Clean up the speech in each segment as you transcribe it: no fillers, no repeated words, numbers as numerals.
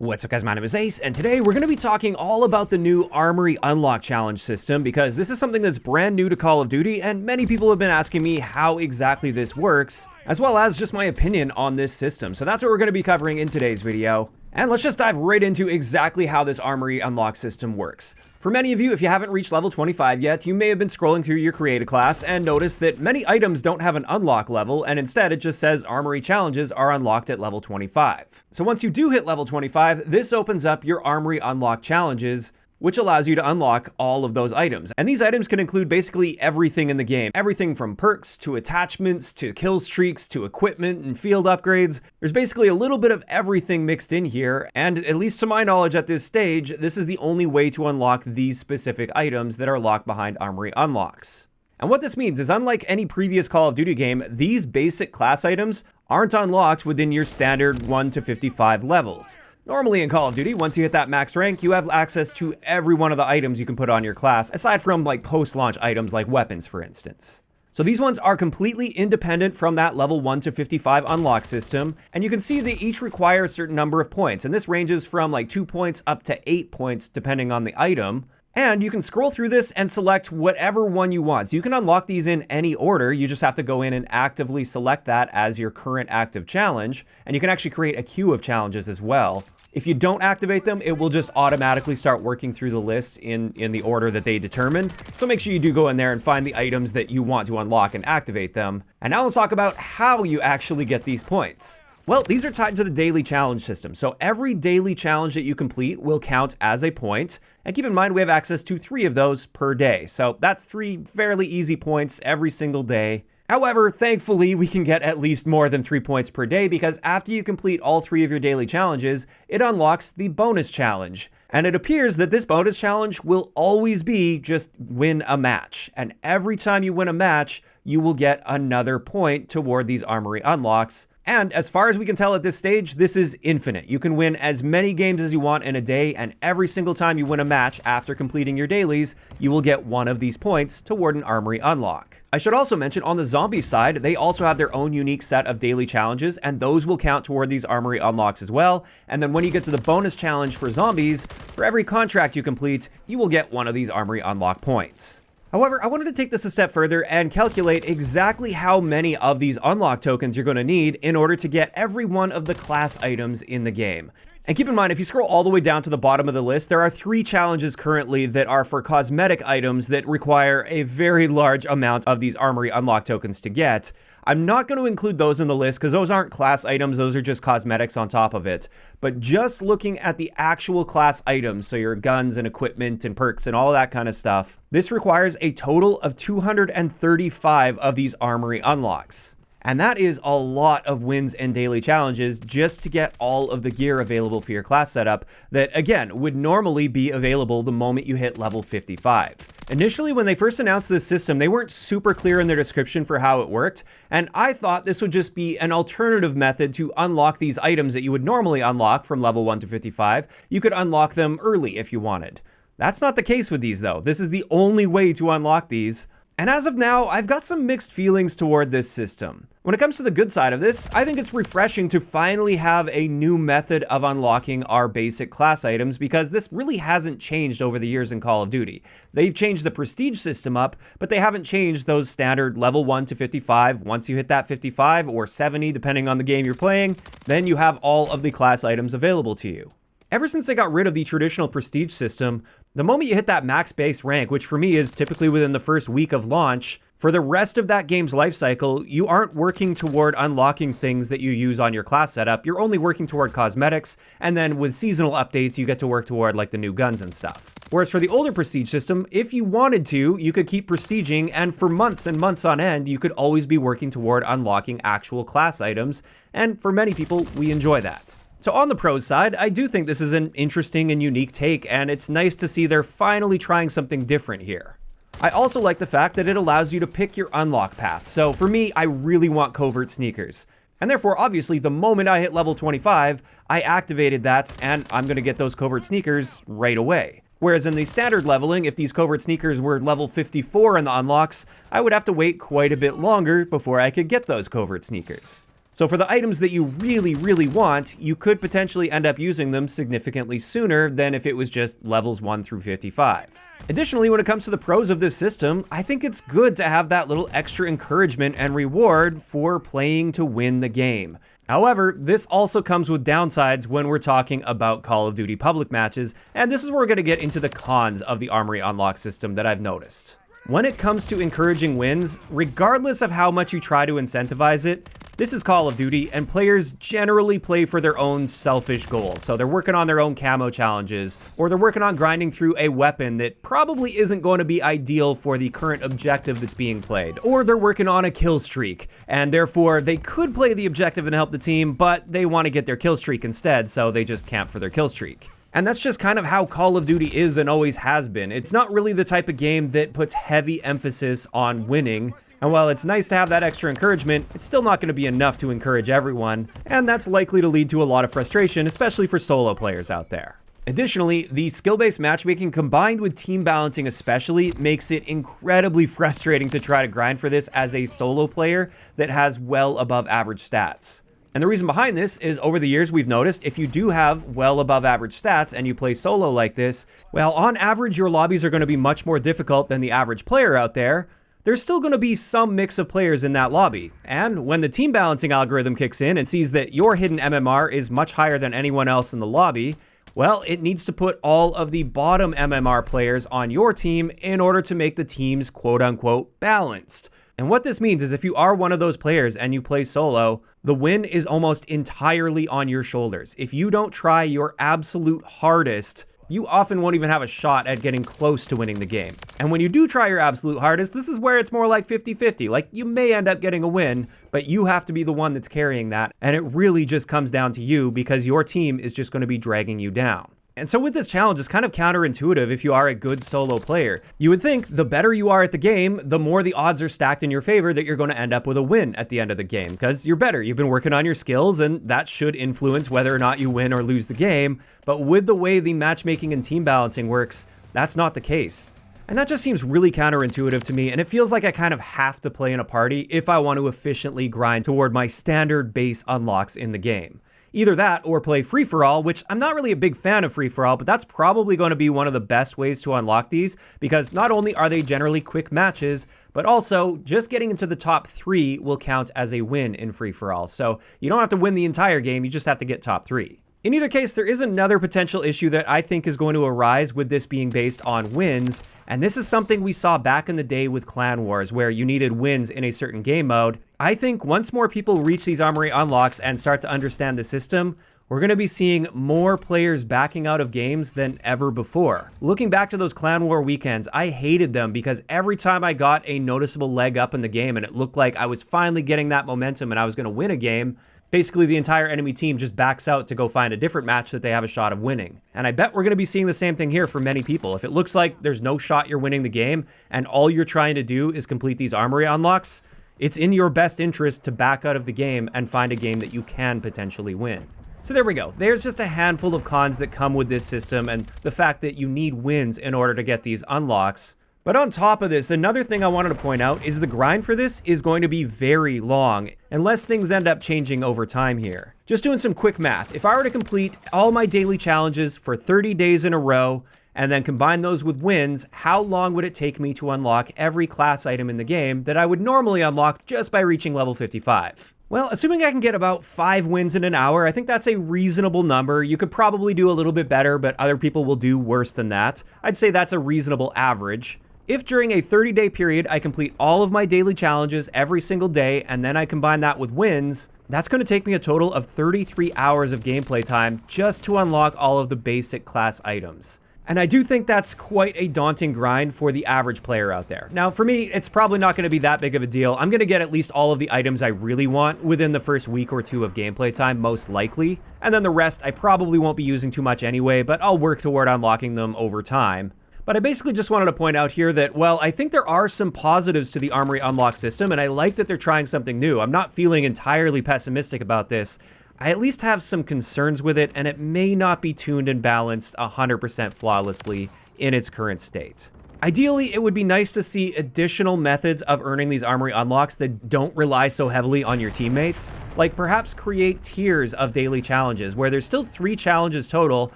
What's up guys, my name is Ace, and today we're going to be talking all about the new Armory Unlock Challenge system because this is something that's brand new to Call of Duty and many people have been asking me how exactly this works, as well as just my opinion on this system. So that's what we're going to be covering in today's video. And let's just dive right into exactly how this Armory Unlock system works. For many of you, if you haven't reached level 25 yet, you may have been scrolling through your created class and noticed that many items don't have an unlock level, and instead it just says Armory challenges are unlocked at level 25. So once you do hit level 25, this opens up your Armory Unlock challenges, which allows you to unlock all of those items. And these items can include basically everything in the game. Everything from perks, to attachments, to kill streaks, to equipment and field upgrades. There's basically a little bit of everything mixed in here, and at least to my knowledge at this stage, this is the only way to unlock these specific items that are locked behind Armory Unlocks. And what this means is, unlike any previous Call of Duty game, these basic class items aren't unlocked within your standard 1 to 55 levels. Normally in Call of Duty, once you hit that max rank, you have access to every one of the items you can put on your class, aside from like post-launch items like weapons, for instance. So these ones are completely independent from that level 1 to 55 unlock system, and you can see they each require a certain number of points, and this ranges from like 2 points up to 8 points depending on the item. And you can scroll through this and select whatever one you want. So you can unlock these in any order. You just have to go in and actively select that as your current active challenge. And you can actually create a queue of challenges as well. If you don't activate them, it will just automatically start working through the list in the order that they determine. So make sure you do go in there and find the items that you want to unlock and activate them. And now let's talk about how you actually get these points. Well, these are tied to the daily challenge system. So every daily challenge that you complete will count as a point. And keep in mind, we have access to 3 of those per day. So that's 3 fairly easy points every single day. However, thankfully, we can get at least more than 3 points per day because after you complete all 3 of your daily challenges, it unlocks the bonus challenge. And it appears that this bonus challenge will always be just win a match. And every time you win a match, you will get another point toward these Armory unlocks. And as far as we can tell at this stage, this is infinite. You can win as many games as you want in a day, and every single time you win a match after completing your dailies, you will get one of these points toward an Armory unlock. I should also mention on the zombie side, they also have their own unique set of daily challenges, and those will count toward these Armory unlocks as well. And then when you get to the bonus challenge for zombies, for every contract you complete, you will get one of these Armory unlock points. However, I wanted to take this a step further and calculate exactly how many of these unlock tokens you're going to need in order to get every one of the class items in the game. And keep in mind, if you scroll all the way down to the bottom of the list, there are 3 challenges currently that are for cosmetic items that require a very large amount of these Armory unlock tokens to get. I'm not going to include those in the list because those aren't class items, those are just cosmetics on top of it. But just looking at the actual class items, so your guns and equipment and perks and all that kind of stuff, this requires a total of 235 of these Armory unlocks. And that is a lot of wins and daily challenges just to get all of the gear available for your class setup that, again, would normally be available the moment you hit level 55. Initially, when they first announced this system, they weren't super clear in their description for how it worked, and I thought this would just be an alternative method to unlock these items that you would normally unlock from level 1 to 55. You could unlock them early if you wanted. That's not the case with these, though. This is the only way to unlock these. And as of now, I've got some mixed feelings toward this system. When it comes to the good side of this, I think it's refreshing to finally have a new method of unlocking our basic class items because this really hasn't changed over the years in Call of Duty. They've changed the prestige system up, but they haven't changed those standard level 1 to 55. Once you hit that 55 or 70, depending on the game you're playing, then you have all of the class items available to you. Ever since they got rid of the traditional prestige system, the moment you hit that max base rank, which for me is typically within the first week of launch, for the rest of that game's life cycle, you aren't working toward unlocking things that you use on your class setup. You're only working toward cosmetics, and then with seasonal updates, you get to work toward like the new guns and stuff. Whereas for the older prestige system, if you wanted to, you could keep prestiging, and for months and months on end, you could always be working toward unlocking actual class items, and for many people, we enjoy that. So on the pros side, I do think this is an interesting and unique take, and it's nice to see they're finally trying something different here. I also like the fact that it allows you to pick your unlock path. So for me, I really want covert sneakers. And therefore, obviously, the moment I hit level 25, I activated that, and I'm going to get those covert sneakers right away. Whereas in the standard leveling, if these covert sneakers were level 54 in the unlocks, I would have to wait quite a bit longer before I could get those covert sneakers. So for the items that you really want, you could potentially end up using them significantly sooner than if it was just levels 1 through 55. Additionally, when it comes to the pros of this system, I think it's good to have that little extra encouragement and reward for playing to win the game. However, this also comes with downsides when we're talking about Call of Duty public matches, and this is where we're going to get into the cons of the Armory unlock system that I've noticed. When it comes to encouraging wins, regardless of how much you try to incentivize it, this is Call of Duty, and players generally play for their own selfish goals. So they're working on their own camo challenges, or they're working on grinding through a weapon that probably isn't going to be ideal for the current objective that's being played. Or they're working on a kill streak, and therefore they could play the objective and help the team, but they want to get their kill streak instead, so they just camp for their kill streak. And that's just kind of how Call of Duty is and always has been. It's not really the type of game that puts heavy emphasis on winning. And while it's nice to have that extra encouragement, it's still not going to be enough to encourage everyone, and that's likely to lead to a lot of frustration, especially for solo players out there. Additionally, the skill-based matchmaking combined with team balancing especially makes it incredibly frustrating to try to grind for this as a solo player that has well above average stats. And the reason behind this is over the years we've noticed if you do have well above average stats and you play solo like this, well, on average your lobbies are going to be much more difficult than the average player out there. There's still going to be some mix of players in that lobby. And when the team balancing algorithm kicks in and sees that your hidden MMR is much higher than anyone else in the lobby, well, it needs to put all of the bottom MMR players on your team in order to make the teams quote-unquote balanced. And what this means is if you are one of those players and you play solo, the win is almost entirely on your shoulders. If you don't try your absolute hardest, you often won't even have a shot at getting close to winning the game. And when you do try your absolute hardest, this is where it's more like 50-50. Like, you may end up getting a win, but you have to be the one that's carrying that. And it really just comes down to you because your team is just going to be dragging you down. And so with this challenge, it's kind of counterintuitive if you are a good solo player. You would think the better you are at the game, the more the odds are stacked in your favor that you're going to end up with a win at the end of the game, because you're better. You've been working on your skills, and that should influence whether or not you win or lose the game. But with the way the matchmaking and team balancing works, that's not the case. And that just seems really counterintuitive to me, and it feels like I kind of have to play in a party if I want to efficiently grind toward my standard base unlocks in the game. Either that or play free-for-all, which I'm not really a big fan of free-for-all, but that's probably going to be one of the best ways to unlock these, because not only are they generally quick matches, but also just getting into the top 3 will count as a win in free-for-all. So you don't have to win the entire game, you just have to get top 3. In either case, there is another potential issue that I think is going to arise with this being based on wins, and this is something we saw back in the day with Clan Wars, where you needed wins in a certain game mode. I think once more people reach these Armory unlocks and start to understand the system, we're going to be seeing more players backing out of games than ever before. Looking back to those Clan War weekends, I hated them because every time I got a noticeable leg up in the game and it looked like I was finally getting that momentum and I was going to win a game, basically the entire enemy team just backs out to go find a different match that they have a shot of winning. And I bet we're going to be seeing the same thing here for many people. If it looks like there's no shot you're winning the game and all you're trying to do is complete these Armory unlocks, it's in your best interest to back out of the game and find a game that you can potentially win. So there we go. There's just a handful of cons that come with this system and the fact that you need wins in order to get these unlocks. But on top of this, another thing I wanted to point out is the grind for this is going to be very long, unless things end up changing over time here. Just doing some quick math, if I were to complete all my daily challenges for 30 days in a row, and then combine those with wins, how long would it take me to unlock every class item in the game that I would normally unlock just by reaching level 55? Well, assuming I can get about 5 wins in an hour, I think that's a reasonable number. You could probably do a little bit better, but other people will do worse than that. I'd say that's a reasonable average. If during a 30-day period I complete all of my daily challenges every single day and then I combine that with wins, that's going to take me a total of 33 hours of gameplay time just to unlock all of the basic class items. And I do think that's quite a daunting grind for the average player out there. Now, for me, it's probably not going to be that big of a deal. I'm going to get at least all of the items I really want within the first week or 2 of gameplay time, most likely. And then the rest I probably won't be using too much anyway, but I'll work toward unlocking them over time. But I basically just wanted to point out here that, well, I think there are some positives to the Armory unlock system, and I like that they're trying something new. I'm not feeling entirely pessimistic about this. I at least have some concerns with it, and it may not be tuned and balanced 100% flawlessly in its current state. Ideally, it would be nice to see additional methods of earning these Armory unlocks that don't rely so heavily on your teammates. Like perhaps create tiers of daily challenges where there's still 3 challenges total,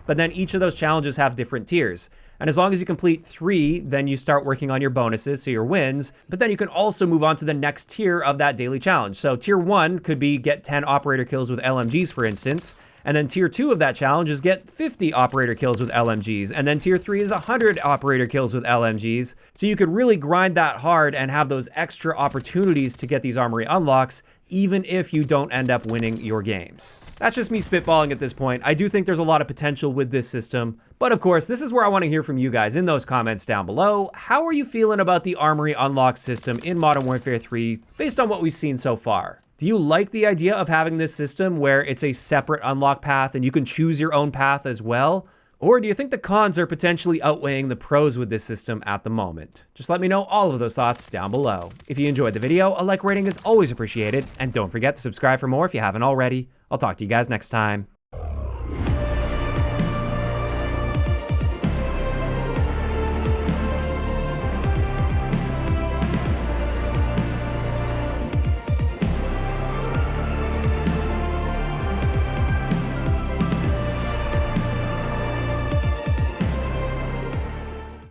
but then each of those challenges have different tiers. And as long as you complete 3, then you start working on your bonuses, so your wins, but then you can also move on to the next tier of that daily challenge. So tier 1 could be get 10 operator kills with LMGs, for instance. And then tier 2 of that challenge is get 50 operator kills with LMGs. And then tier 3 is 100 operator kills with LMGs. So you could really grind that hard and have those extra opportunities to get these Armory unlocks, even if you don't end up winning your games. That's just me spitballing at this point. I do think there's a lot of potential with this system. But of course, this is where I want to hear from you guys in those comments down below. How are you feeling about the Armory unlock system in Modern Warfare 3 based on what we've seen so far? Do you like the idea of having this system where it's a separate unlock path and you can choose your own path as well? Or do you think the cons are potentially outweighing the pros with this system at the moment? Just let me know all of those thoughts down below. If you enjoyed the video, a like rating is always appreciated. And don't forget to subscribe for more if you haven't already. I'll talk to you guys next time.